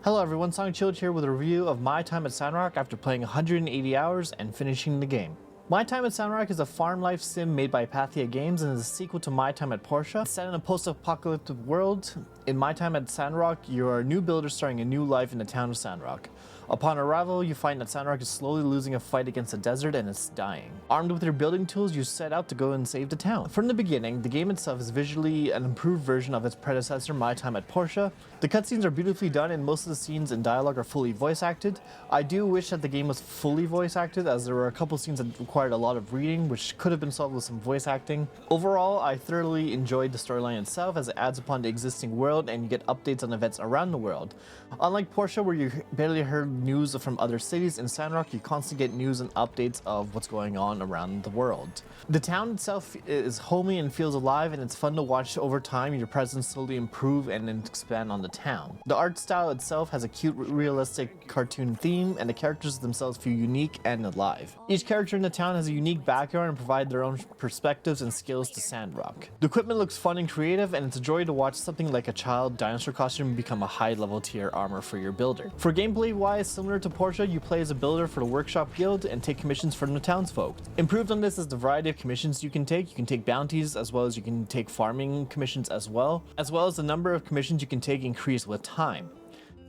Hello everyone, Sonic Chilled here with a review of my time at Sandrock after playing 180 hours and finishing the game. My Time at Sandrock is a farm life sim made by Pathia Games and is a sequel to My Time at Portia. Set in a post-apocalyptic world, in My Time at Sandrock, you are a new builder starting a new life in the town of Sandrock. Upon arrival, you find that Sandrock is slowly losing a fight against the desert and is dying. Armed with your building tools, you set out to go and save the town. From the beginning, the game itself is visually an improved version of its predecessor, My Time at Portia. The cutscenes are beautifully done and most of the scenes and dialogue are fully voice acted. I do wish that the game was fully voice acted, as there were a couple scenes that required a lot of reading, which could have been solved with some voice acting. Overall, I thoroughly enjoyed the storyline itself as it adds upon the existing world and you get updates on events around the world. Unlike Portia, where you barely heard news from other cities, in Sandrock you constantly get news and updates of what's going on around the world. The town itself is homey and feels alive, and it's fun to watch over time your presence slowly improve and expand on the town. The art style itself has a cute, realistic cartoon theme, and the characters themselves feel unique and alive. Each character in the town has a unique background and provide their own perspectives and skills to Sandrock. The equipment looks fun and creative, and it's a joy to watch something like a child dinosaur costume become a high level tier armor for your builder. For gameplay wise, similar to Portia, you play as a builder for the workshop guild and take commissions from the townsfolk. Improved on this is the variety of commissions you can take. You can take bounties, as well as you can take farming commissions as well as the number of commissions you can take increase with time.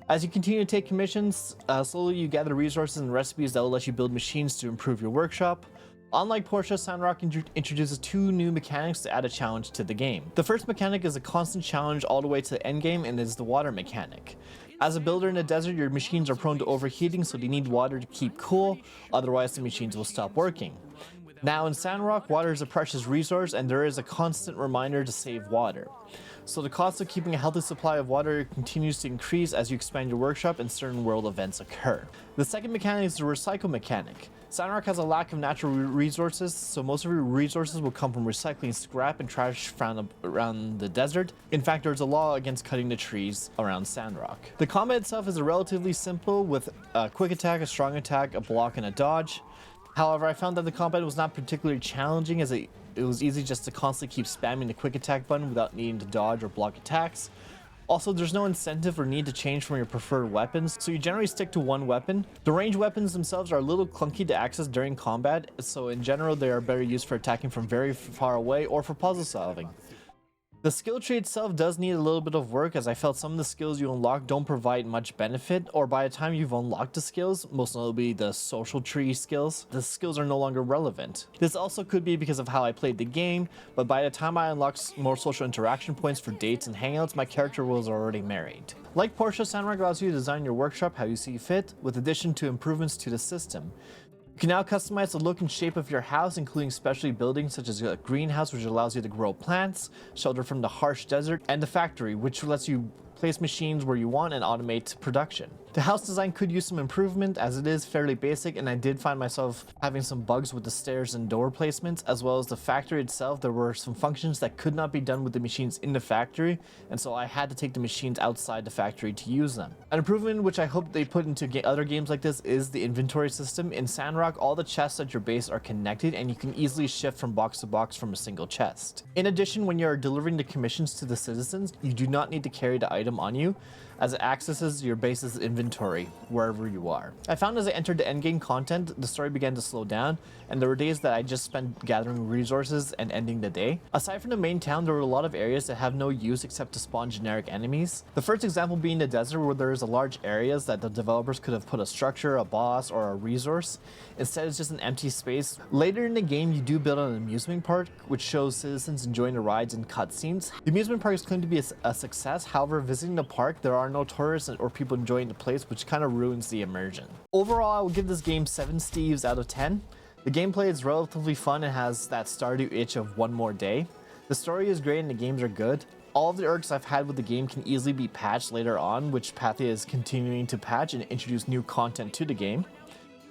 As you continue to take commissions, slowly you gather resources and recipes that will let you build machines to improve your workshop. Unlike Portia, Sandrock introduces two new mechanics to add a challenge to the game. The first mechanic is a constant challenge all the way to the end game, and is the water mechanic. As a builder in the desert, your machines are prone to overheating, so they need water to keep cool, otherwise the machines will stop working. Now in Sandrock, water is a precious resource and there is a constant reminder to save water. So the cost of keeping a healthy supply of water continues to increase as you expand your workshop and certain world events occur. The second mechanic is the recycle mechanic. Sandrock has a lack of natural resources, so most of your resources will come from recycling scrap and trash found around the desert. In fact, there's a law against cutting the trees around Sandrock. The combat itself is relatively simple with a quick attack, a strong attack, a block, and a dodge. However, I found that the combat was not particularly challenging, as it was easy just to constantly keep spamming the quick attack button without needing to dodge or block attacks. Also, there's no incentive or need to change from your preferred weapons, so you generally stick to one weapon. The ranged weapons themselves are a little clunky to access during combat, so in general they are better used for attacking from very far away or for puzzle solving. The skill tree itself does need a little bit of work, as I felt some of the skills you unlock don't provide much benefit, or by the time you've unlocked the skills, most notably the social tree skills, the skills are no longer relevant. This also could be because of how I played the game, but by the time I unlocked more social interaction points for dates and hangouts, my character was already married. Like Portia, Sandrock allows you to design your workshop how you see fit, with addition to improvements to the system. You can now customize the look and shape of your house, including specialty buildings such as a greenhouse, which allows you to grow plants, shelter from the harsh desert, and the factory, which lets you place machines where you want and automate production. The house design could use some improvement, as it is fairly basic, and I did find myself having some bugs with the stairs and door placements, as well as the factory itself. There were some functions that could not be done with the machines in the factory, and so I had to take the machines outside the factory to use them. An improvement which I hope they put into other games like this is the inventory system. In Sandrock, all the chests at your base are connected, and you can easily shift from box to box from a single chest. In addition, when you are delivering the commissions to the citizens, you do not need to carry the item on you, as it accesses your base's inventory wherever you are. I found as I entered the endgame content, the story began to slow down, and there were days that I just spent gathering resources and ending the day. Aside from the main town, there were a lot of areas that have no use except to spawn generic enemies. The first example being the desert, where there is a large areas that the developers could have put a structure, a boss, or a resource. Instead, it's just an empty space. Later in the game, you do build an amusement park, which shows citizens enjoying the rides and cutscenes. The amusement park is claimed to be a success. However, visiting the park, there are no tourists or people enjoying the place, which kind of ruins the immersion. Overall, I would give this game 7 Steves out of 10. The gameplay is relatively fun and has that Stardew itch of one more day. The story is great and the games are good. All of the irks I've had with the game can easily be patched later on, which Pathia is continuing to patch and introduce new content to the game.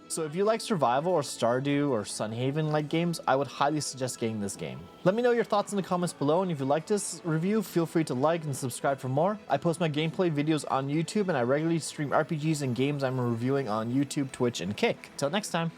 So if you like survival or Stardew or Sunhaven like games, I would highly suggest getting this game. Let me know your thoughts in the comments below, and if you like this review, feel free to like and subscribe for more. I post my gameplay videos on YouTube, and I regularly stream RPGs and games I'm reviewing on YouTube, Twitch, and Kick. Till next time.